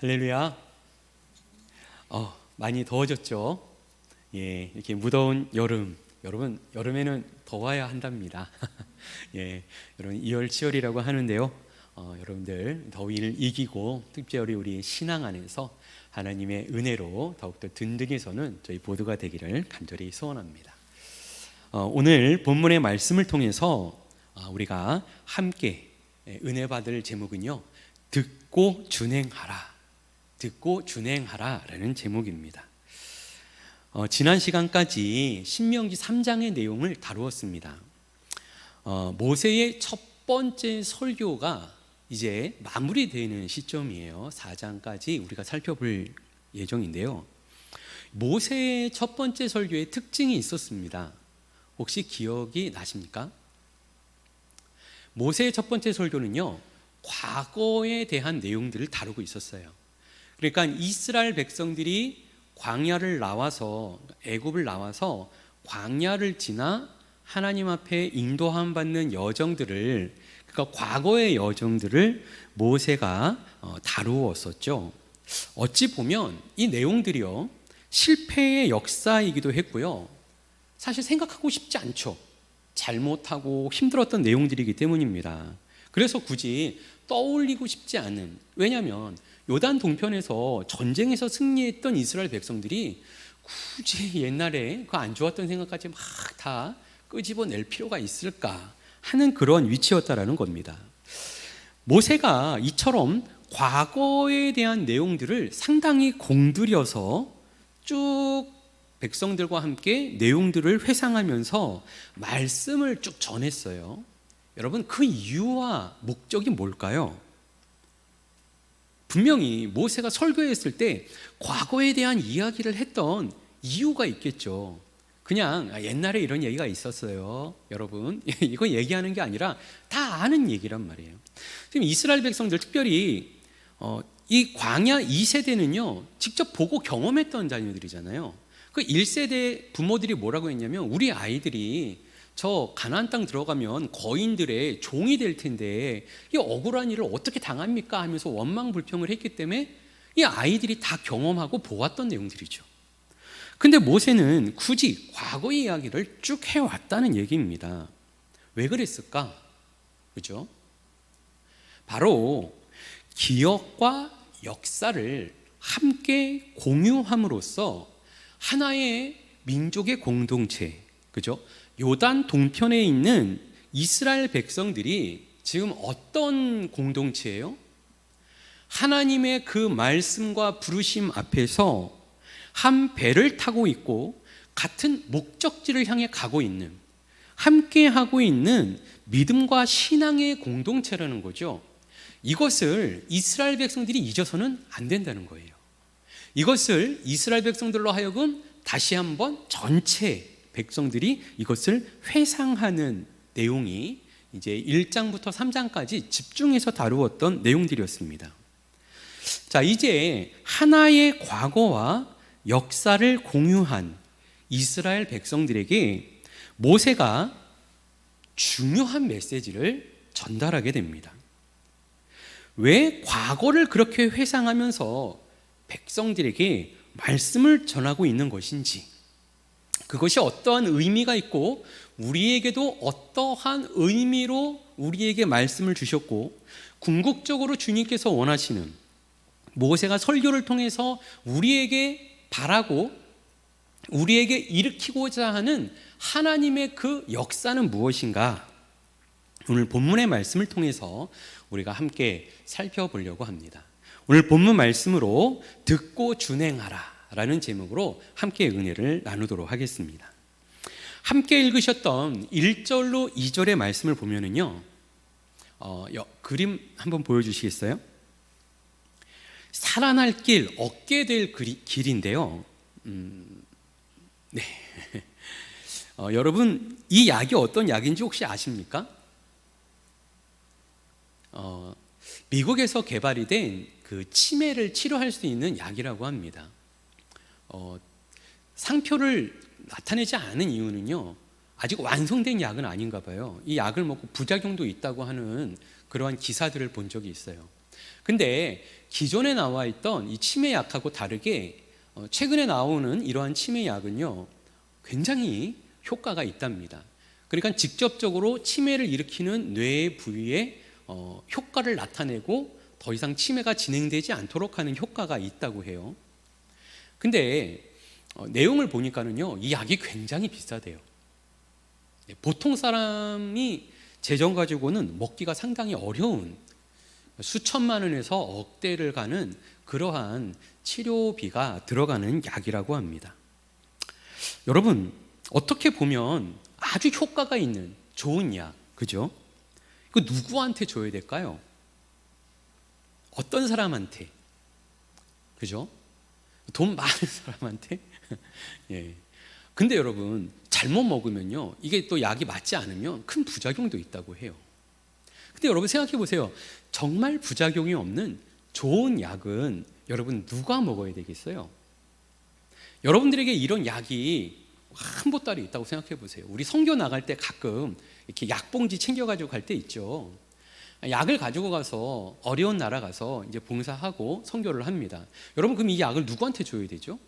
할렐루야. 많이 더워졌죠? 예, 이렇게 무더운 여름. 여러분, 여름에는 더워야 한답니다. 예, 여러분, 이열치열이라고 하는데요. 여러분들 더위를 이기고 특별히 우리 신앙 안에서 하나님의 은혜로 더욱더 든든해서는 저희 모두가 되기를 간절히 소원합니다. 오늘 본문의 말씀을 통해서 우리가 함께 은혜 받을 제목은요, 듣고 준행하라. 듣고 준행하라라는 제목입니다. 지난 시간까지 신명기 3장의 내용을 다루었습니다. 모세의 첫 번째 설교가 이제 마무리되는 시점이에요. 4장까지 우리가 살펴볼 예정인데요. 모세의 첫 번째 설교에 특징이 있었습니다. 혹시 기억이 나십니까? 모세의 첫 번째 설교는요, 과거에 대한 내용들을 다루고 있었어요. 그러니까 이스라엘 백성들이 광야를 나와서, 애굽을 나와서 광야를 지나 하나님 앞에 인도함 받는 여정들을, 그러니까 과거의 여정들을 모세가 다루었었죠. 어찌 보면 이 내용들이요, 실패의 역사이기도 했고요, 사실 생각하고 싶지 않죠. 잘못하고 힘들었던 내용들이기 때문입니다. 그래서 굳이 떠올리고 싶지 않은, 왜냐하면 요단 동편에서 전쟁에서 승리했던 이스라엘 백성들이 굳이 옛날에 그 안 좋았던 생각까지 막 다 끄집어낼 필요가 있을까 하는 그런 위치였다라는 겁니다. 모세가 이처럼 과거에 대한 내용들을 상당히 공들여서 쭉 백성들과 함께 내용들을 회상하면서 말씀을 쭉 전했어요. 여러분, 그 이유와 목적이 뭘까요? 분명히 모세가 설교했을 때 과거에 대한 이야기를 했던 이유가 있겠죠. 그냥 옛날에 이런 얘기가 있었어요, 여러분. 이거 얘기하는 게 아니라 다 아는 얘기란 말이에요. 지금 이스라엘 백성들, 특별히 이 광야 2세대는요 직접 보고 경험했던 자녀들이잖아요. 그 1세대 부모들이 뭐라고 했냐면, 우리 아이들이 저 가나안 땅 들어가면 거인들의 종이 될 텐데 이 억울한 일을 어떻게 당합니까 하면서 원망불평을 했기 때문에 이 아이들이 다 경험하고 보았던 내용들이죠. 근데 모세는 굳이 과거의 이야기를 쭉 해왔다는 얘기입니다. 왜 그랬을까? 그죠? 바로 기억과 역사를 함께 공유함으로써 하나의 민족의 공동체, 그죠? 요단 동편에 있는 이스라엘 백성들이 지금 어떤 공동체예요? 하나님의 그 말씀과 부르심 앞에서 한 배를 타고 있고 같은 목적지를 향해 가고 있는, 함께 하고 있는 믿음과 신앙의 공동체라는 거죠. 이것을 이스라엘 백성들이 잊어서는 안 된다는 거예요. 이것을 이스라엘 백성들로 하여금 다시 한번 전체 백성들이 이것을 회상하는 내용이 이제 1장부터 3장까지 집중해서 다루었던 내용들이었습니다. 자, 이제 하나의 과거와 역사를 공유한 이스라엘 백성들에게 모세가 중요한 메시지를 전달하게 됩니다. 왜 과거를 그렇게 회상하면서 백성들에게 말씀을 전하고 있는 것인지, 그것이 어떠한 의미가 있고 우리에게도 어떠한 의미로 우리에게 말씀을 주셨고, 궁극적으로 주님께서 원하시는, 모세가 설교를 통해서 우리에게 바라고 우리에게 일으키고자 하는 하나님의 그 역사는 무엇인가, 오늘 본문의 말씀을 통해서 우리가 함께 살펴보려고 합니다. 오늘 본문 말씀으로 듣고 준행하라 라는 제목으로 함께 은혜를 나누도록 하겠습니다. 함께 읽으셨던 1절로 2절의 말씀을 보면은요, 그림 한번 보여주시겠어요? 살아날 길, 얻게 될 길인데요. 네. 여러분, 이 약이 어떤 약인지 혹시 아십니까? 미국에서 개발이 된 그 치매를 치료할 수 있는 약이라고 합니다. 상표를 나타내지 않은 이유는요, 아직 완성된 약은 아닌가 봐요. 이 약을 먹고 부작용도 있다고 하는 그러한 기사들을 본 적이 있어요. 근데 기존에 나와 있던 이 치매약하고 다르게 최근에 나오는 이러한 치매약은요, 굉장히 효과가 있답니다. 그러니까 직접적으로 치매를 일으키는 뇌의 부위에 효과를 나타내고 더 이상 치매가 진행되지 않도록 하는 효과가 있다고 해요. 근데 내용을 보니까는요, 이 약이 굉장히 비싸대요. 보통 사람이 재정 가지고는 먹기가 상당히 어려운 수천만 원에서 억대를 가는 그러한 치료비가 들어가는 약이라고 합니다. 여러분, 어떻게 보면 아주 효과가 있는 좋은 약, 그죠? 이거 누구한테 줘야 될까요? 어떤 사람한테? 그죠? 돈 많은 사람한테? 예. 근데 여러분, 잘못 먹으면요, 이게 또 약이 맞지 않으면 큰 부작용도 있다고 해요. 근데 여러분 생각해 보세요. 정말 부작용이 없는 좋은 약은 여러분 누가 먹어야 되겠어요? 여러분들에게 이런 약이 한 보따리 있다고 생각해 보세요. 우리 선교 나갈 때 가끔 이렇게 약봉지 챙겨가지고 갈 때 있죠. 약을 가지고 가서 어려운 나라 가서 이제 봉사하고 선교를 합니다. 여러분, 그럼 이 약을 누구한테 줘야 되죠?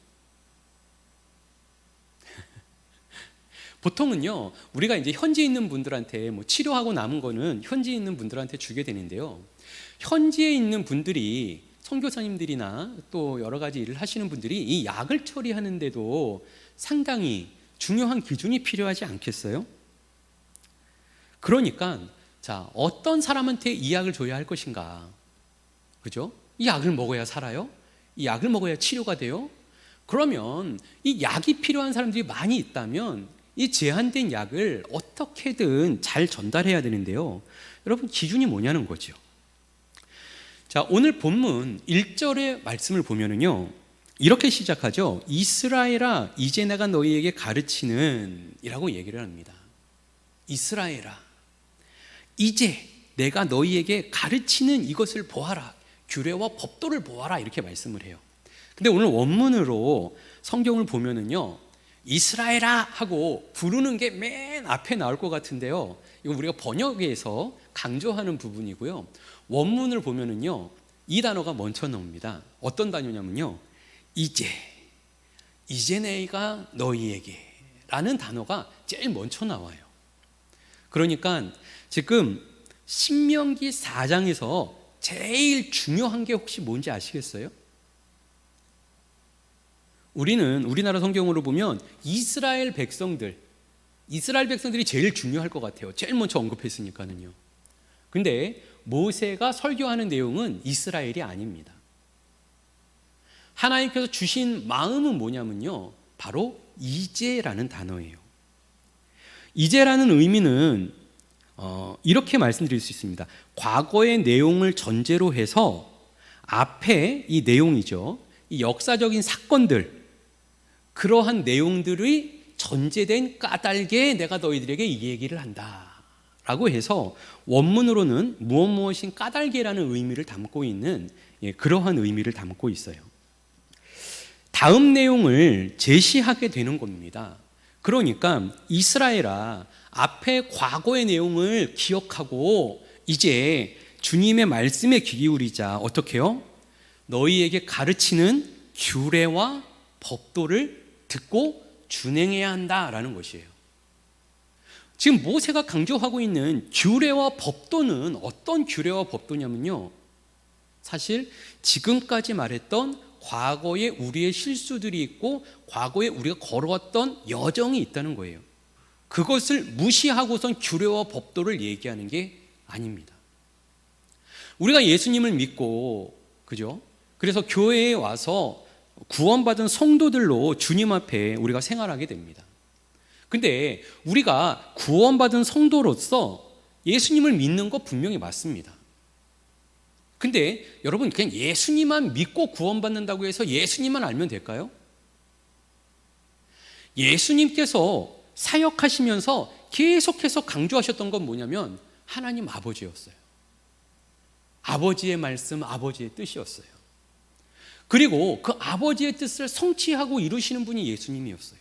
보통은요, 우리가 이제 현지에 있는 분들한테 뭐 치료하고 남은 거는 현지에 있는 분들한테 주게 되는데요. 현지에 있는 분들이, 선교사님들이나 또 여러 가지 일을 하시는 분들이 이 약을 처리하는데도 상당히 중요한 기준이 필요하지 않겠어요? 그러니까 자, 어떤 사람한테 이 약을 줘야 할 것인가? 그죠? 이 약을 먹어야 살아요? 이 약을 먹어야 치료가 돼요? 그러면 이 약이 필요한 사람들이 많이 있다면 이 제한된 약을 어떻게든 잘 전달해야 되는데요. 여러분, 기준이 뭐냐는 거죠. 자, 오늘 본문 1절의 말씀을 보면은요, 이렇게 시작하죠. 이스라엘아, 이제 내가 너희에게 가르치는 이라고 얘기를 합니다. 이스라엘아, 이제 내가 너희에게 가르치는 이것을 보아라. 규례와 법도를 보아라. 이렇게 말씀을 해요. 근데 오늘 원문으로 성경을 보면은요, 이스라엘아 하고 부르는 게 맨 앞에 나올 것 같은데요, 이거 우리가 번역에서 강조하는 부분이고요. 원문을 보면은요, 이 단어가 먼저 나옵니다. 어떤 단어냐면요, 이제 내가 너희에게 라는 단어가 제일 먼저 나와요. 그러니까 지금 신명기 4장에서 제일 중요한 게 혹시 뭔지 아시겠어요? 우리는 우리나라 성경으로 보면 이스라엘 백성들이 제일 중요할 것 같아요. 제일 먼저 언급했으니까는요. 근데 모세가 설교하는 내용은 이스라엘이 아닙니다. 하나님께서 주신 마음은 뭐냐면요, 바로 이제라는 단어예요. 이제라는 의미는 이렇게 말씀드릴 수 있습니다. 과거의 내용을 전제로 해서 앞에 이 내용이죠, 이 역사적인 사건들, 그러한 내용들이 전제된 까닭에 내가 너희들에게 이 얘기를 한다 라고 해서 원문으로는 무엇인 까닭이라는 의미를 담고 있는, 그러한 의미를 담고 있어요. 다음 내용을 제시하게 되는 겁니다. 그러니까 이스라엘아, 앞에 과거의 내용을 기억하고 이제 주님의 말씀에 귀 기울이자. 어떻게요? 너희에게 가르치는 규례와 법도를 듣고 준행해야 한다라는 것이에요. 지금 모세가 강조하고 있는 규례와 법도는 어떤 규례와 법도냐면요, 사실 지금까지 말했던 과거에 우리의 실수들이 있고 과거에 우리가 걸어왔던 여정이 있다는 거예요. 그것을 무시하고선 규례와 법도를 얘기하는 게 아닙니다. 우리가 예수님을 믿고, 그죠? 그래서 교회에 와서 구원받은 성도들로 주님 앞에 우리가 생활하게 됩니다. 근데 우리가 구원받은 성도로서 예수님을 믿는 거 분명히 맞습니다. 근데 여러분, 그냥 예수님만 믿고 구원받는다고 해서 예수님만 알면 될까요? 예수님께서 사역하시면서 계속해서 강조하셨던 건 뭐냐면 하나님 아버지였어요. 아버지의 말씀, 아버지의 뜻이었어요. 그리고 그 아버지의 뜻을 성취하고 이루시는 분이 예수님이었어요.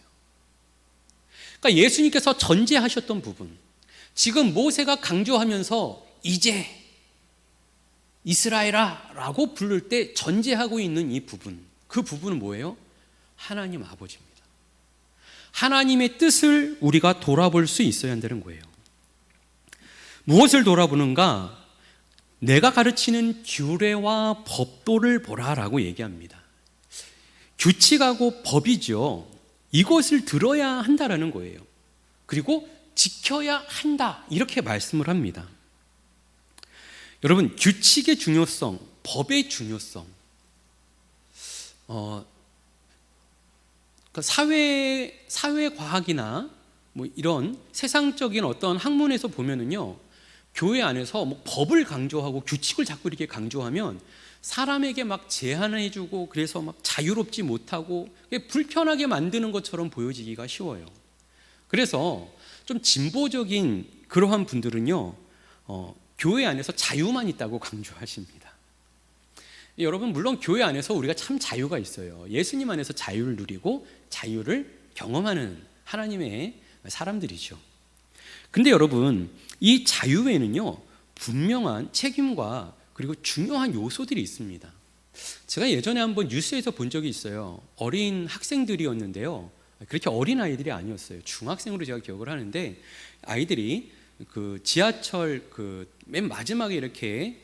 그러니까 예수님께서 전제하셨던 부분, 지금 모세가 강조하면서 이제 이스라엘아 라고 부를 때 전제하고 있는 이 부분, 그 부분은 뭐예요? 하나님 아버지입니다. 하나님의 뜻을 우리가 돌아볼 수 있어야 한다는 거예요. 무엇을 돌아보는가? 내가 가르치는 규례와 법도를 보라라고 얘기합니다. 규칙하고 법이죠. 이것을 들어야 한다라는 거예요. 그리고 지켜야 한다 이렇게 말씀을 합니다. 여러분, 규칙의 중요성, 법의 중요성, 사회과학이나 뭐 이런 세상적인 어떤 학문에서 보면은요, 교회 안에서 뭐 법을 강조하고 규칙을 자꾸 이렇게 강조하면 사람에게 막 제한해주고 그래서 막 자유롭지 못하고 불편하게 만드는 것처럼 보여지기가 쉬워요. 그래서 좀 진보적인 그러한 분들은요, 교회 안에서 자유만 있다고 강조하십니다. 여러분, 물론 교회 안에서 우리가 참 자유가 있어요. 예수님 안에서 자유를 누리고 자유를 경험하는 하나님의 사람들이죠. 근데 여러분, 이 자유에는요, 분명한 책임과 그리고 중요한 요소들이 있습니다. 제가 예전에 한번 뉴스에서 본 적이 있어요. 어린 학생들이었는데요, 그렇게 어린 아이들이 아니었어요. 중학생으로 제가 기억을 하는데, 아이들이 그 지하철 그 맨 마지막에 이렇게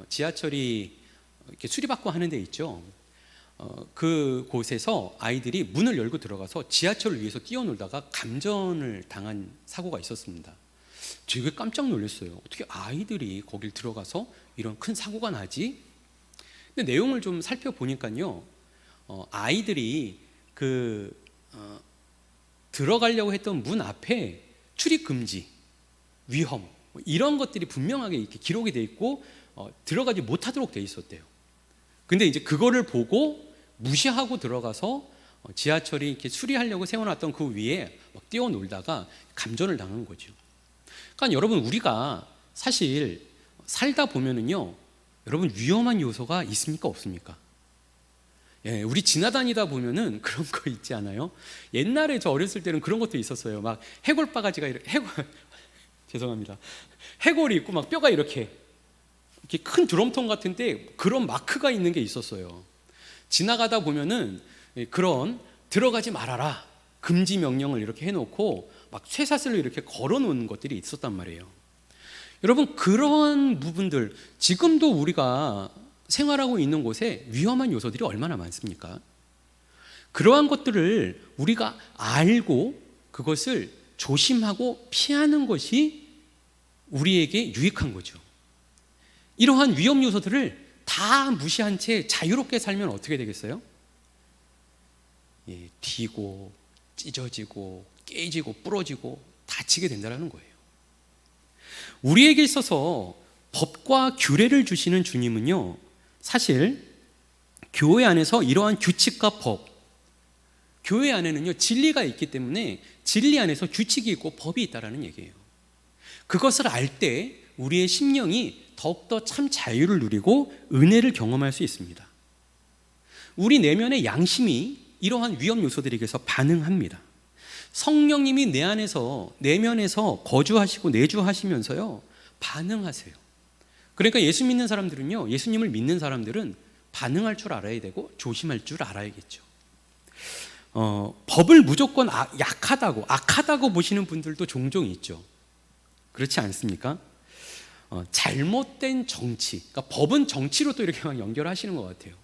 지하철이 이렇게 수리받고 하는 데 있죠. 그 곳에서 아이들이 문을 열고 들어가서 지하철을 위해서 뛰어놀다가 감전을 당한 사고가 있었습니다. 되게 깜짝 놀랐어요. 어떻게 아이들이 거길 들어가서 이런 큰 사고가 나지? 근데 내용을 좀 살펴보니까요, 아이들이 들어가려고 했던 문 앞에 출입 금지, 위험, 이런 것들이 분명하게 이렇게 기록이 돼 있고 들어가지 못하도록 돼 있었대요. 근데 이제 그거를 보고 무시하고 들어가서 지하철이 이렇게 수리하려고 세워놨던 그 위에 막 뛰어놀다가 감전을 당한 거죠. 그러니까 여러분, 우리가 사실 살다 보면은요, 여러분, 위험한 요소가 있습니까, 없습니까? 예, 우리 지나다니다 보면은 그런 거 있지 않아요? 옛날에 저 어렸을 때는 그런 것도 있었어요. 막 해골 바가지가 이렇게 죄송합니다. 해골이 있고 막 뼈가 이렇게 큰 드럼통 같은데 그런 마크가 있는 게 있었어요. 지나가다 보면은 그런 들어가지 말아라 금지 명령을 이렇게 해놓고 막 쇠사슬로 이렇게 걸어놓은 것들이 있었단 말이에요. 여러분, 그런 부분들, 지금도 우리가 생활하고 있는 곳에 위험한 요소들이 얼마나 많습니까? 그러한 것들을 우리가 알고 그것을 조심하고 피하는 것이 우리에게 유익한 거죠. 이러한 위험 요소들을 다 무시한 채 자유롭게 살면 어떻게 되겠어요? 뒤고 찢어지고 깨지고 부러지고 다치게 된다는 거예요. 우리에게 있어서 법과 규례를 주시는 주님은요, 사실 교회 안에서 이러한 규칙과 법, 교회 안에는요 진리가 있기 때문에 진리 안에서 규칙이 있고 법이 있다라는 얘기예요. 그것을 알 때 우리의 심령이 더욱더 참 자유를 누리고 은혜를 경험할 수 있습니다. 우리 내면의 양심이 이러한 위험 요소들에게서 반응합니다. 성령님이 내 안에서, 내면에서 거주하시고 내주하시면서요 반응하세요. 그러니까 예수 믿는 사람들은요, 예수님을 믿는 사람들은 반응할 줄 알아야 되고 조심할 줄 알아야겠죠. 법을 무조건 약하다고, 악하다고 보시는 분들도 종종 있죠. 그렇지 않습니까? 잘못된 정치, 그러니까 법은 정치로 또 이렇게 막 연결하시는 것 같아요.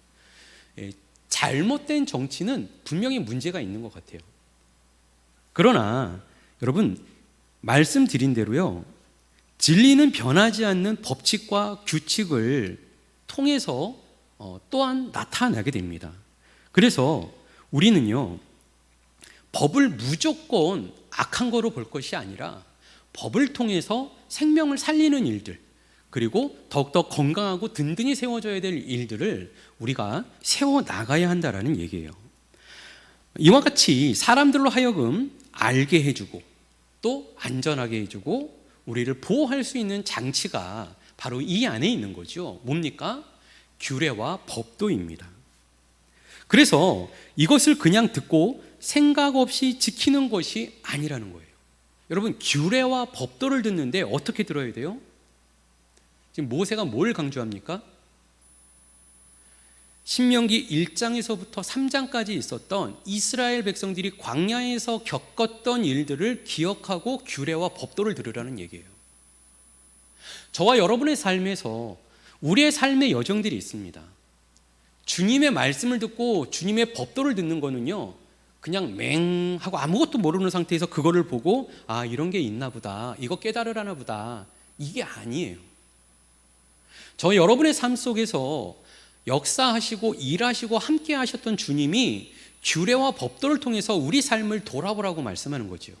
잘못된 정치는 분명히 문제가 있는 것 같아요. 그러나 여러분, 말씀드린 대로요, 진리는 변하지 않는 법칙과 규칙을 통해서 또한 나타나게 됩니다. 그래서 우리는요, 법을 무조건 악한 거로 볼 것이 아니라 법을 통해서 생명을 살리는 일들, 그리고 더욱더 건강하고 든든히 세워져야 될 일들을 우리가 세워나가야 한다는 얘기예요. 이와 같이 사람들로 하여금 알게 해주고 또 안전하게 해주고 우리를 보호할 수 있는 장치가 바로 이 안에 있는 거죠. 뭡니까? 규례와 법도입니다. 그래서 이것을 그냥 듣고 생각 없이 지키는 것이 아니라는 거예요. 여러분, 규례와 법도를 듣는데 어떻게 들어야 돼요? 지금 모세가 뭘 강조합니까? 신명기 1장에서부터 3장까지 있었던 이스라엘 백성들이 광야에서 겪었던 일들을 기억하고 규례와 법도를 들으라는 얘기예요. 저와 여러분의 삶에서 우리의 삶의 여정들이 있습니다. 주님의 말씀을 듣고 주님의 법도를 듣는 거는요, 그냥 맹 하고 아무것도 모르는 상태에서 그거를 보고 아, 이런 게 있나 보다, 이거 깨달으라나 보다, 이게 아니에요. 저 여러분의 삶 속에서 역사하시고 일하시고 함께 하셨던 주님이 규례와 법도를 통해서 우리 삶을 돌아보라고 말씀하는 거죠.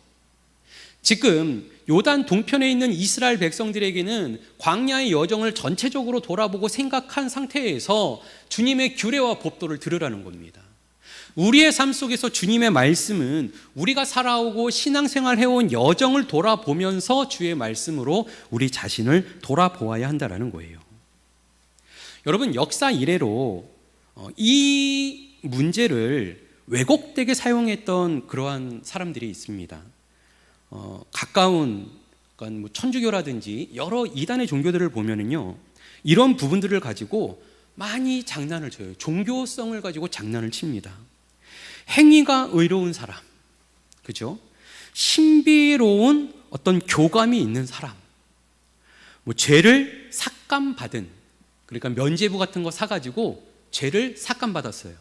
지금 요단 동편에 있는 이스라엘 백성들에게는 광야의 여정을 전체적으로 돌아보고 생각한 상태에서 주님의 규례와 법도를 들으라는 겁니다. 우리의 삶 속에서 주님의 말씀은 우리가 살아오고 신앙생활 해온 여정을 돌아보면서 주의 말씀으로 우리 자신을 돌아보아야 한다는 거예요. 여러분, 역사 이래로 이 문제를 왜곡되게 사용했던 그러한 사람들이 있습니다. 가까운 그러니까 뭐 천주교라든지 여러 이단의 종교들을 보면은요, 이런 부분들을 가지고 많이 장난을 쳐요. 종교성을 가지고 장난을 칩니다. 행위가 의로운 사람, 그죠? 신비로운 어떤 교감이 있는 사람, 뭐 죄를 삭감받은, 그러니까 면죄부 같은 거 사가지고 죄를 삭감받았어요.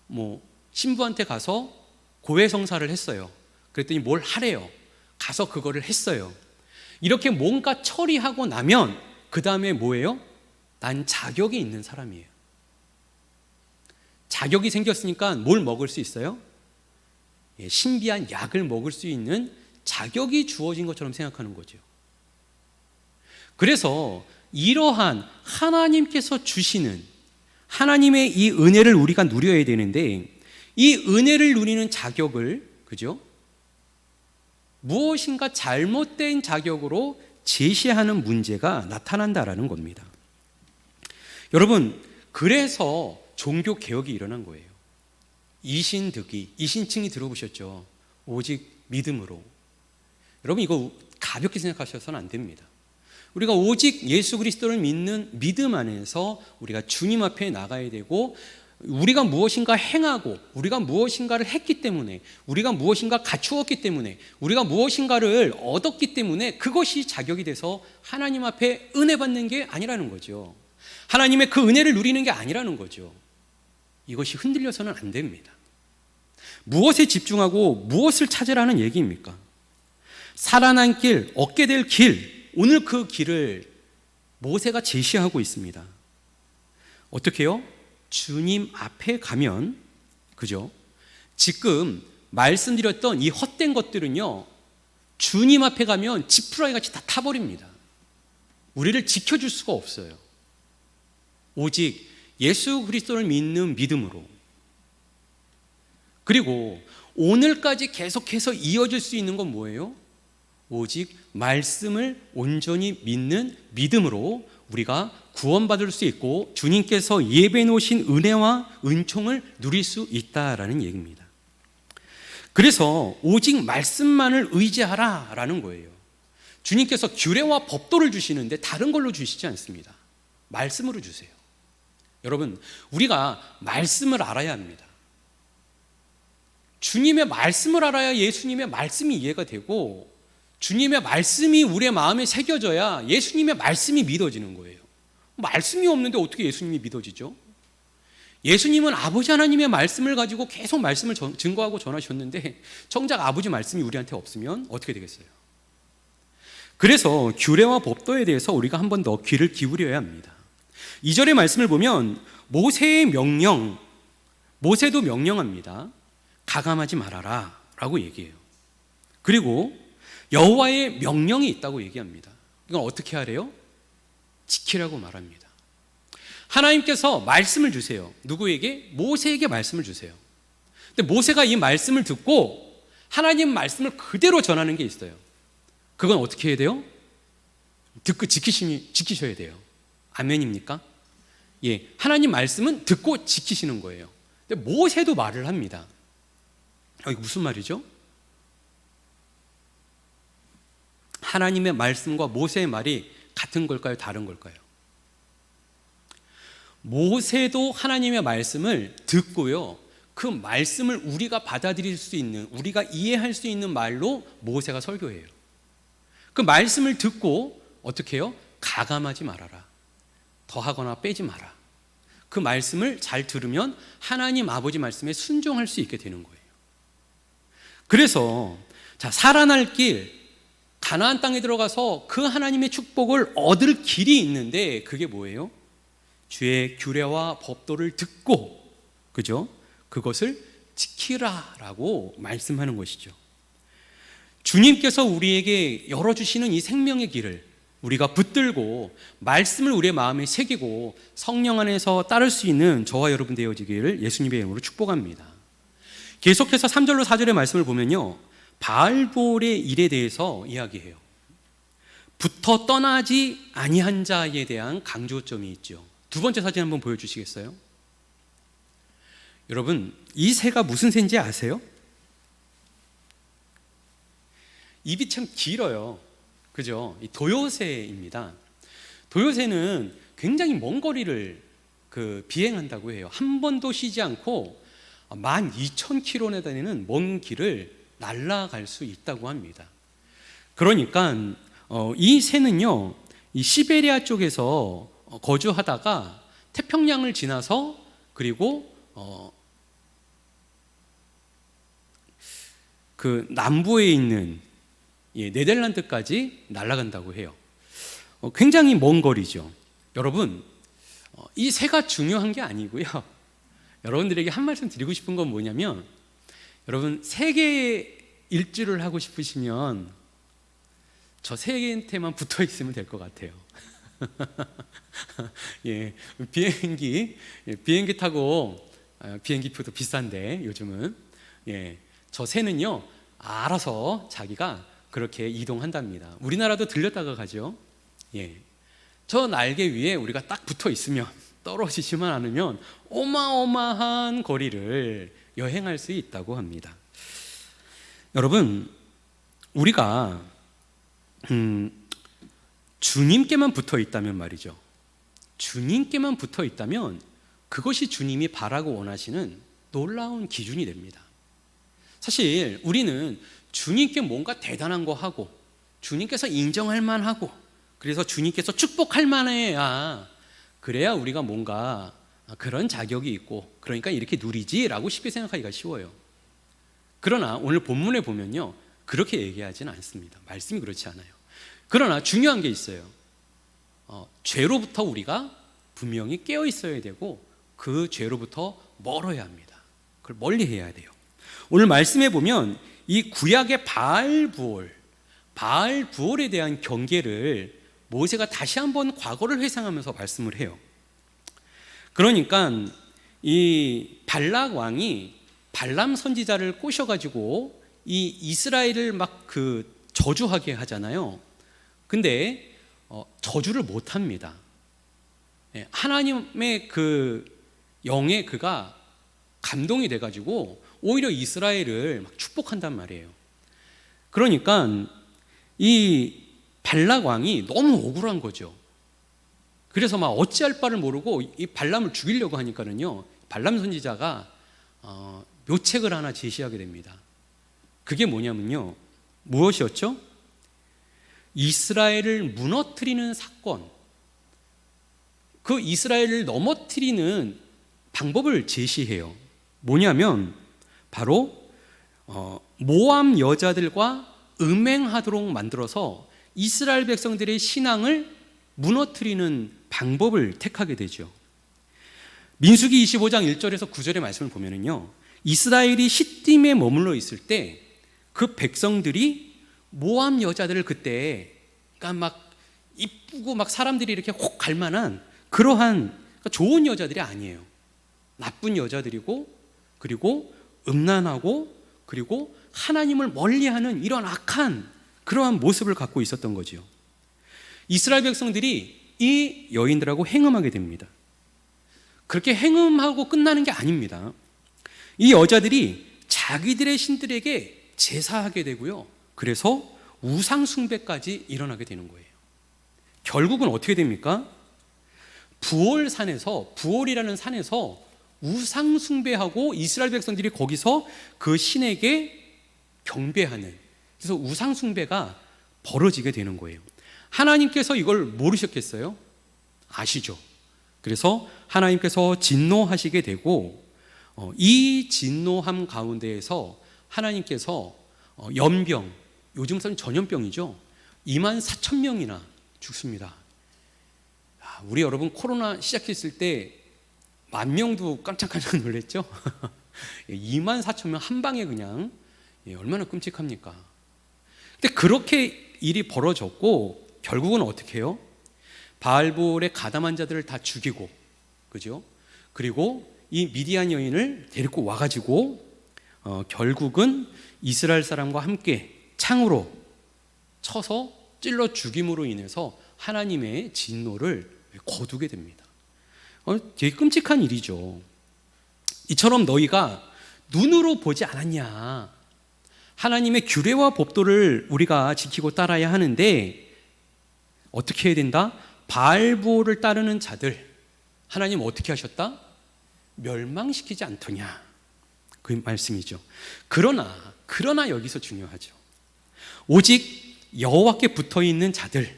뭐 신부한테 가서 고해성사를 했어요. 그랬더니 뭘 하래요. 가서 그거를 했어요. 이렇게 뭔가 처리하고 나면 그 다음에 뭐예요? 난 자격이 있는 사람이에요. 자격이 생겼으니까 뭘 먹을 수 있어요? 신비한 약을 먹을 수 있는 자격이 주어진 것처럼 생각하는 거죠. 그래서 이러한 하나님께서 주시는 하나님의 이 은혜를 우리가 누려야 되는데, 이 은혜를 누리는 자격을, 그죠? 무엇인가 잘못된 자격으로 제시하는 문제가 나타난다라는 겁니다. 여러분, 그래서 종교 개혁이 일어난 거예요. 이신득이, 이신칭이 들어보셨죠? 오직 믿음으로. 여러분, 이거 가볍게 생각하셔서는 안 됩니다. 우리가 오직 예수 그리스도를 믿는 믿음 안에서 우리가 주님 앞에 나가야 되고, 우리가 무엇인가 행하고 우리가 무엇인가를 했기 때문에, 우리가 무엇인가 갖추었기 때문에, 우리가 무엇인가를 얻었기 때문에 그것이 자격이 돼서 하나님 앞에 은혜 받는 게 아니라는 거죠. 하나님의 그 은혜를 누리는 게 아니라는 거죠. 이것이 흔들려서는 안 됩니다. 무엇에 집중하고 무엇을 찾으라는 얘기입니까? 살아난 길, 얻게 될 길, 오늘 그 길을 모세가 제시하고 있습니다. 어떻게 해요? 주님 앞에 가면, 그죠? 지금 말씀드렸던 이 헛된 것들은요, 주님 앞에 가면 지푸라기 같이 다 타버립니다. 우리를 지켜줄 수가 없어요. 오직 예수 그리스도를 믿는 믿음으로. 그리고 오늘까지 계속해서 이어질 수 있는 건 뭐예요? 오직 말씀을 온전히 믿는 믿음으로 우리가 구원받을 수 있고 주님께서 예배해 놓으신 은혜와 은총을 누릴 수 있다라는 얘기입니다. 그래서 오직 말씀만을 의지하라라는 거예요. 주님께서 규례와 법도를 주시는데 다른 걸로 주시지 않습니다. 말씀으로 주세요. 여러분, 우리가 말씀을 알아야 합니다. 주님의 말씀을 알아야 예수님의 말씀이 이해가 되고, 주님의 말씀이 우리의 마음에 새겨져야 예수님의 말씀이 믿어지는 거예요. 말씀이 없는데 어떻게 예수님이 믿어지죠? 예수님은 아버지 하나님의 말씀을 가지고 계속 말씀을 증거하고 전하셨는데, 정작 아버지 말씀이 우리한테 없으면 어떻게 되겠어요? 그래서 규례와 법도에 대해서 우리가 한 번 더 귀를 기울여야 합니다. 2절의 말씀을 보면 모세의 명령, 모세도 명령합니다. 가감하지 말아라 라고 얘기해요. 그리고 여호와의 명령이 있다고 얘기합니다. 이건 어떻게 하래요? 지키라고 말합니다. 하나님께서 말씀을 주세요. 누구에게? 모세에게 말씀을 주세요. 근데 모세가 이 말씀을 듣고 하나님 말씀을 그대로 전하는 게 있어요. 그건 어떻게 해야 돼요? 듣고 지키셔야 돼요. 아멘입니까? 예, 하나님 말씀은 듣고 지키시는 거예요. 근데 모세도 말을 합니다. 이게 무슨 말이죠? 하나님의 말씀과 모세의 말이 같은 걸까요? 다른 걸까요? 모세도 하나님의 말씀을 듣고요, 그 말씀을 우리가 받아들일 수 있는, 우리가 이해할 수 있는 말로 모세가 설교해요. 그 말씀을 듣고 어떻게 해요? 가감하지 말아라, 더하거나 빼지 마라. 그 말씀을 잘 들으면 하나님 아버지 말씀에 순종할 수 있게 되는 거예요. 그래서 살아날 길, 가나안 땅에 들어가서 그 하나님의 축복을 얻을 길이 있는데, 그게 뭐예요? 주의 규례와 법도를 듣고, 그죠? 그것을 지키라라고 말씀하는 것이죠. 주님께서 우리에게 열어주시는 이 생명의 길을 우리가 붙들고 말씀을 우리의 마음에 새기고 성령 안에서 따를 수 있는 저와 여러분 되어지기를 예수님의 이름으로 축복합니다. 계속해서 3절로 4절의 말씀을 보면요, 바알볼의 일에 대해서 이야기해요. 붙어 떠나지 아니한 자에 대한 강조점이 있죠. 두 번째 사진 한번 보여주시겠어요? 여러분, 이 새가 무슨 새인지 아세요? 입이 참 길어요. 그죠? 이 도요새입니다. 도요새는 굉장히 먼 거리를 비행한다고 해요. 한 번도 쉬지 않고 12,000km나 되는 먼 길을 날아갈 수 있다고 합니다. 그러니까 이 새는요, 이 시베리아 쪽에서 거주하다가 태평양을 지나서, 그리고 그 남부에 있는 네덜란드까지 날아간다고 해요. 굉장히 먼 거리죠. 여러분, 이 새가 중요한 게 아니고요, 여러분들에게 한 말씀 드리고 싶은 건 뭐냐면, 여러분, 세계 일주를 하고 싶으시면 저 새한테만 붙어 있으면 될 것 같아요. 비행기 타고, 비행기표도 비싼데 요즘은, 저 새는요 알아서 자기가 그렇게 이동한답니다. 우리나라도 들렸다가 가죠. 저 날개 위에 우리가 딱 붙어 있으면, 떨어지지만 않으면 어마어마한 거리를 여행할 수 있다고 합니다. 여러분, 우리가 주님께만 붙어 있다면 말이죠, 주님께만 붙어 있다면 그것이 주님이 바라고 원하시는 놀라운 기준이 됩니다. 사실 우리는 주님께 뭔가 대단한 거 하고, 주님께서 인정할 만하고, 그래서 주님께서 축복할 만해야, 그래야 우리가 뭔가 그런 자격이 있고, 그러니까 이렇게 누리지라고 쉽게 생각하기가 쉬워요. 그러나 오늘 본문에 보면요, 그렇게 얘기하지는 않습니다. 말씀이 그렇지 않아요. 그러나 중요한 게 있어요. 죄로부터 우리가 분명히 깨어 있어야 되고, 그 죄로부터 멀어야 합니다. 그걸 멀리 해야 돼요. 오늘 말씀에 보면 이 구약의 바알부올에 대한 경계를 모세가 다시 한번 과거를 회상하면서 말씀을 해요. 그러니까 이 발락 왕이 발람 선지자를 꼬셔가지고 이 이스라엘을 막 저주하게 하잖아요. 근데 저주를 못합니다. 하나님의 그 영에 그가 감동이 돼가지고 오히려 이스라엘을 막 축복한단 말이에요. 그러니까 이 발락 왕이 너무 억울한 거죠. 그래서 막 어찌할 바를 모르고 이 발람을 죽이려고 하니까는요, 발람 선지자가 묘책을 하나 제시하게 됩니다. 그게 뭐냐면요, 무엇이었죠? 이스라엘을 무너뜨리는 사건, 그 이스라엘을 넘어뜨리는 방법을 제시해요. 뭐냐면 바로 모압 여자들과 음행하도록 만들어서 이스라엘 백성들의 신앙을 무너뜨리는 방법을 택하게 되죠. 민수기 25장 1절에서 9절의 말씀을 보면은요, 이스라엘이 시딤에 머물러 있을 때 그 백성들이 모압 여자들을 그때, 그러니까 막 이쁘고 막 사람들이 이렇게 혹 갈 만한 그러한, 그러니까 좋은 여자들이 아니에요. 나쁜 여자들이고, 그리고 음란하고, 그리고 하나님을 멀리하는 이런 악한 그러한 모습을 갖고 있었던 거죠. 이스라엘 백성들이 이 여인들하고 행음하게 됩니다. 그렇게 행음하고 끝나는 게 아닙니다. 이 여자들이 자기들의 신들에게 제사하게 되고요, 그래서 우상 숭배까지 일어나게 되는 거예요. 결국은 어떻게 됩니까? 부올이라는 산에서 우상 숭배하고 이스라엘 백성들이 거기서 그 신에게 경배하는, 그래서 우상 숭배가 벌어지게 되는 거예요. 하나님께서 이걸 모르셨겠어요? 아시죠? 그래서 하나님께서 진노하시게 되고, 이 진노함 가운데에서 하나님께서 연병, 요즘선 전염병이죠, 24,000명이나 죽습니다. 우리 여러분 코로나 시작했을 때 10,000명도 깜짝깜짝 놀랐죠? 24,000명 한 방에 그냥, 얼마나 끔찍합니까? 근데 그렇게 일이 벌어졌고 결국은 어떻게 해요? 바알볼의 가담한 자들을 다 죽이고, 그죠? 그리고 이 미디안 여인을 데리고 와가지고 결국은 이스라엘 사람과 함께 창으로 쳐서 찔러 죽임으로 인해서 하나님의 진노를 거두게 됩니다. 되게 끔찍한 일이죠. 이처럼 너희가 눈으로 보지 않았냐? 하나님의 규례와 법도를 우리가 지키고 따라야 하는데 어떻게 해야 된다? 바알볼을 따르는 자들 하나님 어떻게 하셨다? 멸망시키지 않더냐, 그 말씀이죠. 그러나 여기서 중요하죠. 오직 여호와께 붙어있는 자들,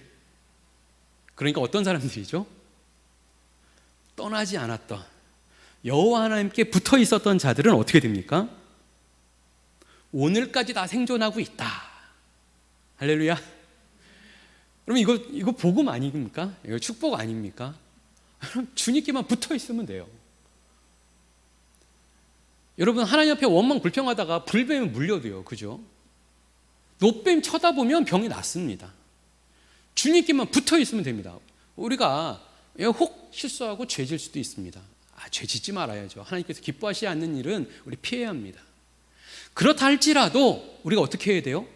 그러니까 어떤 사람들이죠? 떠나지 않았던, 여호와 하나님께 붙어 있었던 자들은 어떻게 됩니까? 오늘까지 다 생존하고 있다. 할렐루야. 그러면 이거 복음 아닙니까? 이거 축복 아닙니까? 주님께만 붙어 있으면 돼요. 여러분, 하나님 앞에 원망 불평하다가 불뱀에 물려도요, 그죠? 노뱀 쳐다보면 병이 낫습니다. 주님께만 붙어 있으면 됩니다. 우리가 혹 실수하고 죄질 수도 있습니다. 죄 짓지 말아야죠. 하나님께서 기뻐하시지 않는 일은 우리 피해야 합니다. 그렇다 할지라도 우리가 어떻게 해야 돼요?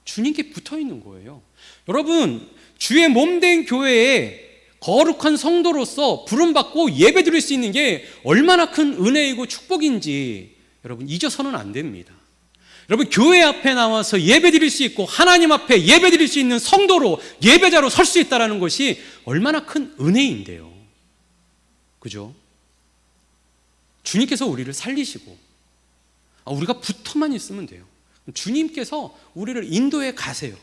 주님께 붙어 있는 거예요. 여러분, 주의 몸된 교회에 거룩한 성도로서 부름받고 예배 드릴 수 있는 게 얼마나 큰 은혜이고 축복인지 여러분 잊어서는 안 됩니다. 여러분, 교회 앞에 나와서 예배 드릴 수 있고 하나님 앞에 예배 드릴 수 있는 성도로, 예배자로 설 수 있다는 것이 얼마나 큰 은혜인데요. 그죠? 주님께서 우리를 살리시고 우리가 붙어만 있으면 돼요. 주님께서 우리를 인도해 가세요.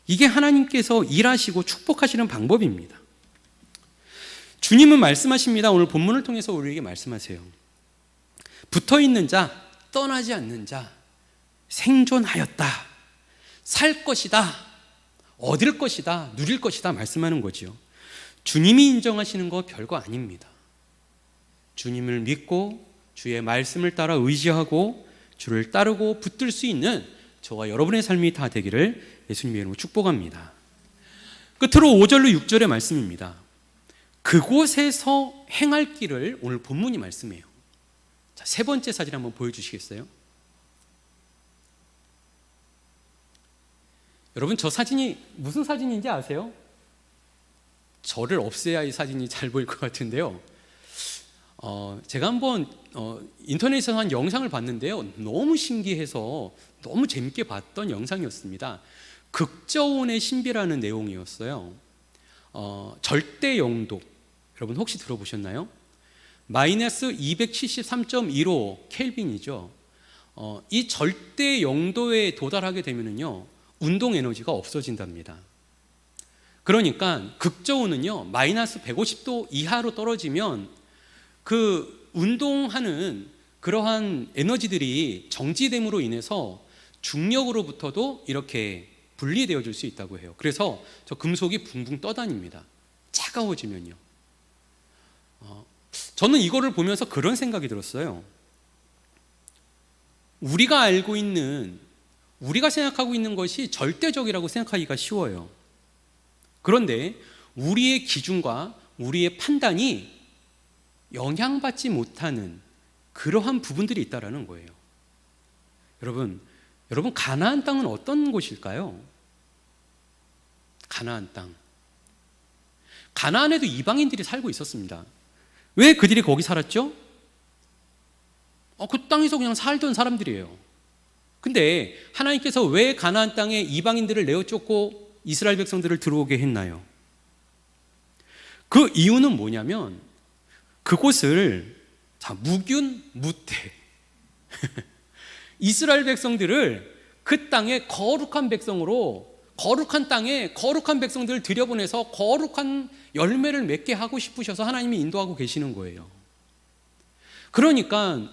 이게 하나님께서 일하시고 축복하시는 방법입니다. 주님은 말씀하십니다. 오늘 본문을 통해서 우리에게 말씀하세요. 붙어있는 자, 떠나지 않는 자, 생존하였다, 살 것이다, 얻을 것이다, 누릴 것이다 말씀하는 거죠. 주님이 인정하시는 거 별거 아닙니다. 주님을 믿고 주의 말씀을 따라 의지하고 주를 따르고 붙들 수 있는 저와 여러분의 삶이 다 되기를 예수님의 이름으로 축복합니다. 끝으로 5절로 6절의 말씀입니다. 그곳에서 행할 길을 오늘 본문이 말씀해요. 자, 세 번째 사진 한번 보여주시겠어요? 여러분, 저 사진이 무슨 사진인지 아세요? 저를 없애야 이 사진이 잘 보일 것 같은데요. 제가 한번 인터넷에서 한 영상을 봤는데요, 너무 신기해서 너무 재밌게 봤던 영상이었습니다. 극저온의 신비라는 내용이었어요. 절대 영도, 여러분 혹시 들어보셨나요? 마이너스 273.15 켈빈이죠. 이 절대 영도에 도달하게 되면은요, 운동 에너지가 없어진답니다. 그러니까 극저온은요, 마이너스 150도 이하로 떨어지면 그 운동하는 그러한 에너지들이 정지됨으로 인해서 중력으로부터도 이렇게 분리되어질 수 있다고 해요. 그래서 저 금속이 붕붕 떠다닙니다. 차가워지면요. 저는 이거를 보면서 그런 생각이 들었어요. 우리가 알고 있는, 우리가 생각하고 있는 것이 절대적이라고 생각하기가 쉬워요. 그런데 우리의 기준과 우리의 판단이 영향받지 못하는 그러한 부분들이 있다라는 거예요. 여러분 가나안 땅은 어떤 곳일까요? 가나안 땅. 가나안에도 이방인들이 살고 있었습니다. 왜 그들이 거기 살았죠? 그 땅에서 그냥 살던 사람들이에요. 근데 하나님께서 왜 가나안 땅에 이방인들을 내어 쫓고 이스라엘 백성들을 들어오게 했나요? 그 이유는 뭐냐면 그곳을 무균 무태 이스라엘 백성들을 그 땅에 거룩한 백성으로, 거룩한 땅에 거룩한 백성들을 들여보내서 거룩한 열매를 맺게 하고 싶으셔서 하나님이 인도하고 계시는 거예요. 그러니까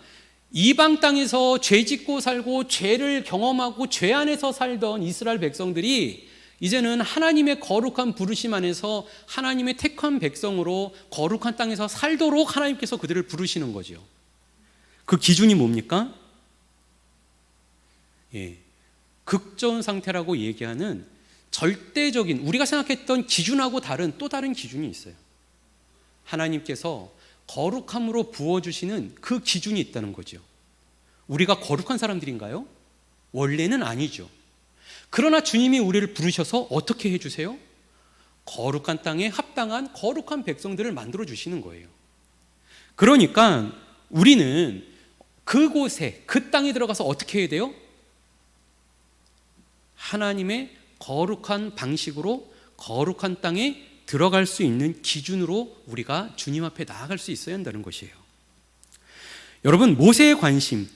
이방 땅에서 죄 짓고 살고 죄를 경험하고 죄 안에서 살던 이스라엘 백성들이 이제는 하나님의 거룩한 부르심 안에서 하나님의 택한 백성으로 거룩한 땅에서 살도록 하나님께서 그들을 부르시는 거죠. 그 기준이 뭡니까? 극전 상태라고 얘기하는 절대적인, 우리가 생각했던 기준하고 다른 또 다른 기준이 있어요. 하나님께서 거룩함으로 부어주시는 그 기준이 있다는 거죠. 우리가 거룩한 사람들인가요? 원래는 아니죠. 그러나 주님이 우리를 부르셔서 어떻게 해주세요? 거룩한 땅에 합당한 거룩한 백성들을 만들어 주시는 거예요. 그러니까 우리는 그곳에, 그 땅에 들어가서 어떻게 해야 돼요? 하나님의 거룩한 방식으로 거룩한 땅에 들어갈 수 있는 기준으로 우리가 주님 앞에 나아갈 수 있어야 한다는 것이에요. 여러분, 모세의 관심,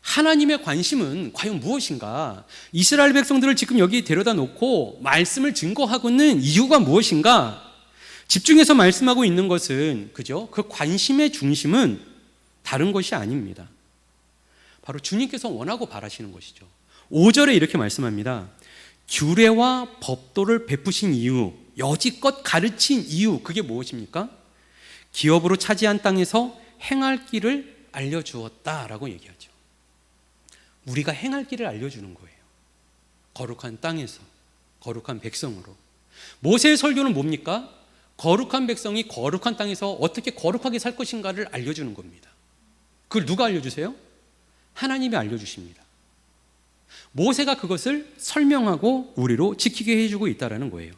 하나님의 관심은 과연 무엇인가? 이스라엘 백성들을 지금 여기 데려다 놓고 말씀을 증거하고 있는 이유가 무엇인가? 집중해서 말씀하고 있는 것은, 그죠? 그 관심의 중심은 다른 것이 아닙니다. 바로 주님께서 원하고 바라시는 것이죠. 5절에 이렇게 말씀합니다. 규례와 법도를 베푸신 이유, 여지껏 가르친 이유, 그게 무엇입니까? 기업으로 차지한 땅에서 행할 길을 알려주었다라고 얘기하죠. 우리가 행할 길을 알려주는 거예요. 거룩한 땅에서, 거룩한 백성으로. 모세의 설교는 뭡니까? 거룩한 백성이 거룩한 땅에서 어떻게 거룩하게 살 것인가를 알려주는 겁니다. 그걸 누가 알려주세요? 하나님이 알려주십니다. 모세가 그것을 설명하고 우리로 지키게 해주고 있다는 거예요.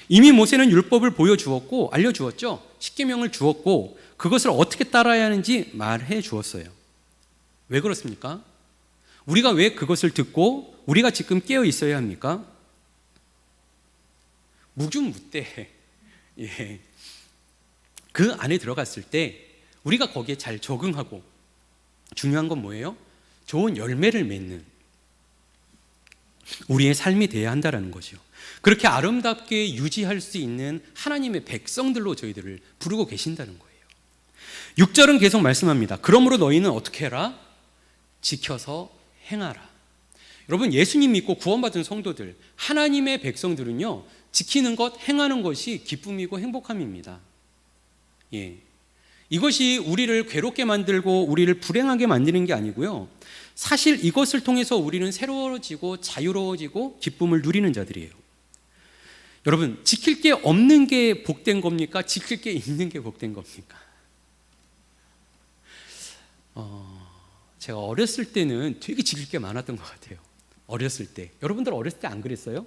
이미 모세는 율법을 보여주었고 알려주었죠. 십계명을 주었고 그것을 어떻게 따라야 하는지 말해 주었어요. 왜 그렇습니까? 우리가 왜 그것을 듣고 우리가 지금 깨어 있어야 합니까? 무균무대. 그 안에 들어갔을 때 우리가 거기에 잘 적응하고, 중요한 건 뭐예요? 좋은 열매를 맺는 우리의 삶이 되어야 한다는 거죠. 그렇게 아름답게 유지할 수 있는 하나님의 백성들로 저희들을 부르고 계신다는 거예요. 6절은 계속 말씀합니다. 그러므로 너희는 어떻게 해라? 지켜서 행하라. 여러분, 예수님 믿고 구원받은 성도들, 하나님의 백성들은요, 지키는 것, 행하는 것이 기쁨이고 행복함입니다. 이것이 우리를 괴롭게 만들고 우리를 불행하게 만드는 게 아니고요, 사실 이것을 통해서 우리는 새로워지고 자유로워지고 기쁨을 누리는 자들이에요. 여러분, 지킬 게 없는 게 복된 겁니까? 지킬 게 있는 게 복된 겁니까? 제가 어렸을 때는 되게 지킬 게 많았던 것 같아요. 어렸을 때. 여러분들 어렸을 때 안 그랬어요?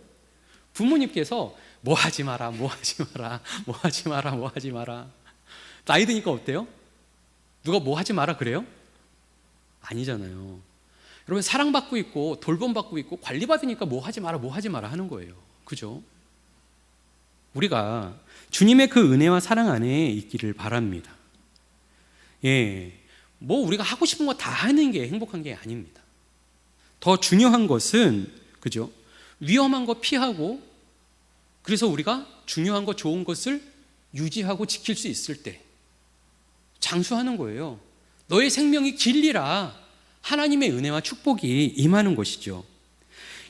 부모님께서 뭐 하지 마라, 뭐 하지 마라, 뭐 하지 마라, 뭐 하지 마라. 나이 드니까 어때요? 누가 뭐 하지 마라 그래요? 아니잖아요. 여러분, 사랑받고 있고 돌봄받고 있고 관리받으니까 뭐 하지 마라, 뭐 하지 마라 하는 거예요. 그죠? 우리가 주님의 그 은혜와 사랑 안에 있기를 바랍니다. 뭐 우리가 하고 싶은 거 다 하는 게 행복한 게 아닙니다. 더 중요한 것은, 그죠? 위험한 거 피하고, 그래서 우리가 중요한 거, 좋은 것을 유지하고 지킬 수 있을 때 장수하는 거예요. 너의 생명이 길리라. 하나님의 은혜와 축복이 임하는 것이죠.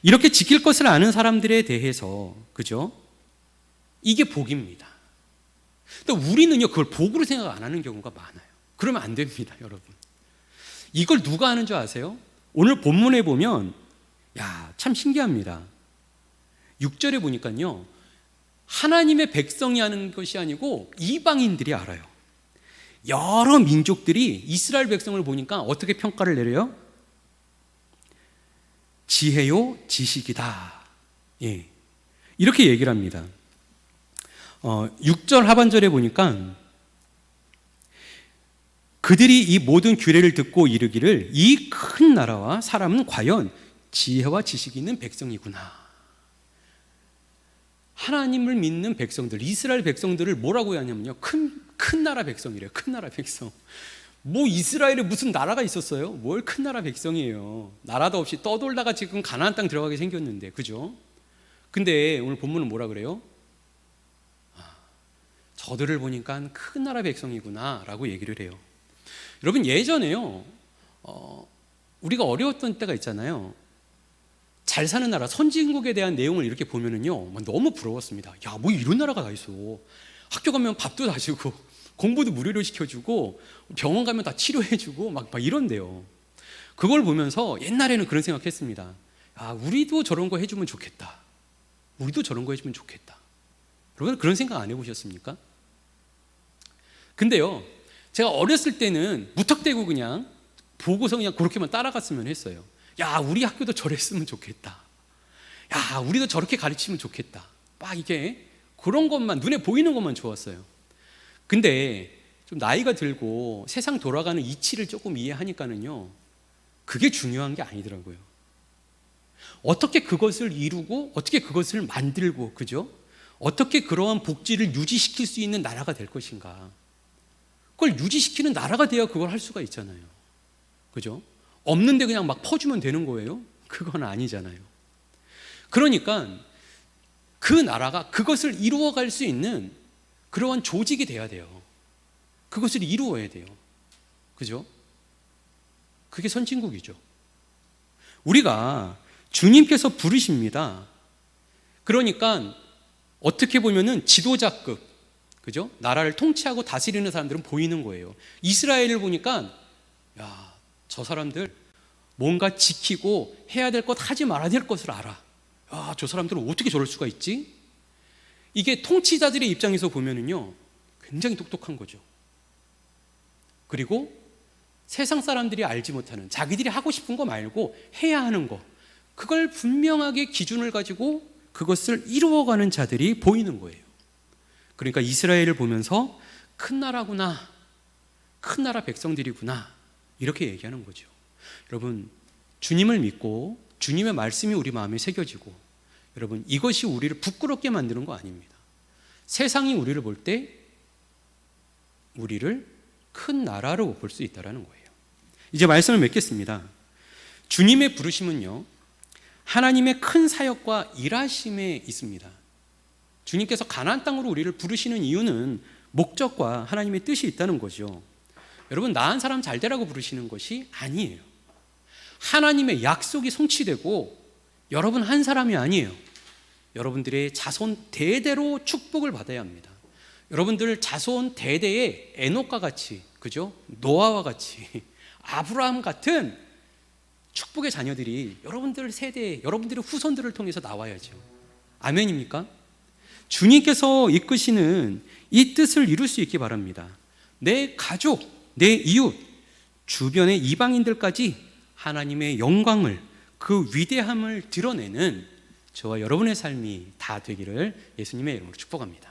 이렇게 지킬 것을 아는 사람들에 대해서, 그죠? 이게 복입니다. 근데 우리는요, 그걸 복으로 생각 안 하는 경우가 많아요. 그러면 안 됩니다, 여러분. 이걸 누가 하는 줄 아세요? 오늘 본문에 보면, 참 신기합니다. 6절에 보니까요, 하나님의 백성이 하는 것이 아니고 이방인들이 알아요. 여러 민족들이 이스라엘 백성을 보니까 어떻게 평가를 내려요? 지혜요, 지식이다. 이렇게 얘기를 합니다. 6절 하반절에 보니까 그들이 이 모든 규례를 듣고 이르기를 이 큰 나라와 사람은 과연 지혜와 지식이 있는 백성이구나. 하나님을 믿는 백성들, 이스라엘 백성들을 뭐라고 하냐면요, 큰 나라 백성이래요. 큰 나라 백성. 뭐 이스라엘에 무슨 나라가 있었어요? 뭘 큰 나라 백성이에요. 나라도 없이 떠돌다가 지금 가나안 땅 들어가게 생겼는데, 그죠? 근데 오늘 본문은 뭐라 그래요? 저들을 보니까 큰 나라 백성이구나 라고 얘기를 해요. 여러분, 예전에요, 우리가 어려웠던 때가 있잖아요. 잘 사는 나라, 선진국에 대한 내용을 이렇게 보면은요, 너무 부러웠습니다. 야, 뭐 이런 나라가 다 있어. 학교 가면 밥도 다 주고, 공부도 무료로 시켜주고, 병원 가면 다 치료해주고, 막 이런데요. 그걸 보면서 옛날에는 그런 생각했습니다. 아, 우리도 저런 거 해주면 좋겠다. 우리도 저런 거 해주면 좋겠다. 여러분, 그런 생각 안 해보셨습니까? 근데요, 제가 어렸을 때는 무턱대고 그냥 보고서 그냥 그렇게만 따라갔으면 했어요. 야, 우리 학교도 저랬으면 좋겠다. 야, 우리도 저렇게 가르치면 좋겠다. 막 이게 그런 것만, 눈에 보이는 것만 좋았어요. 근데 좀 나이가 들고 세상 돌아가는 이치를 조금 이해하니까는요, 그게 중요한 게 아니더라고요. 어떻게 그것을 이루고 어떻게 그것을 만들고, 그죠? 어떻게 그러한 복지를 유지시킬 수 있는 나라가 될 것인가. 그걸 유지시키는 나라가 돼야 그걸 할 수가 있잖아요. 그죠? 없는데 그냥 막 퍼주면 되는 거예요? 그건 아니잖아요. 그러니까 그 나라가 그것을 이루어갈 수 있는 그러한 조직이 돼야 돼요. 그것을 이루어야 돼요. 그죠? 그게 선진국이죠. 우리가 주님께서 부르십니다. 그러니까 어떻게 보면은 지도자급, 그죠? 나라를 통치하고 다스리는 사람들은 보이는 거예요. 이스라엘을 보니까, 야, 저 사람들 뭔가 지키고 해야 될 것, 하지 말아야 될 것을 알아. 야, 저 사람들은 어떻게 저럴 수가 있지? 이게 통치자들의 입장에서 보면은요, 굉장히 똑똑한 거죠. 그리고 세상 사람들이 알지 못하는, 자기들이 하고 싶은 거 말고 해야 하는 거, 그걸 분명하게 기준을 가지고 그것을 이루어가는 자들이 보이는 거예요. 그러니까 이스라엘을 보면서 큰 나라구나, 큰 나라 백성들이구나, 이렇게 얘기하는 거죠. 여러분, 주님을 믿고 주님의 말씀이 우리 마음에 새겨지고, 여러분, 이것이 우리를 부끄럽게 만드는 거 아닙니다. 세상이 우리를 볼 때 우리를 큰 나라로 볼 수 있다는 거예요. 이제 말씀을 맺겠습니다. 주님의 부르심은요, 하나님의 큰 사역과 일하심에 있습니다. 주님께서 가나안 땅으로 우리를 부르시는 이유는 목적과 하나님의 뜻이 있다는 거죠. 여러분, 나은 사람 잘 되라고 부르시는 것이 아니에요. 하나님의 약속이 성취되고 여러분 한 사람이 아니에요. 여러분들의 자손 대대로 축복을 받아야 합니다. 여러분들 자손 대대에 에녹과 같이, 그죠? 노아와 같이, 아브라함 같은 축복의 자녀들이 여러분들 세대, 여러분들의 후손들을 통해서 나와야죠. 아멘입니까? 주님께서 이끄시는 이 뜻을 이룰 수 있기 바랍니다. 내 가족, 내 이웃, 주변의 이방인들까지 하나님의 영광을, 그 위대함을 드러내는 저와 여러분의 삶이 다 되기를 예수님의 이름으로 축복합니다.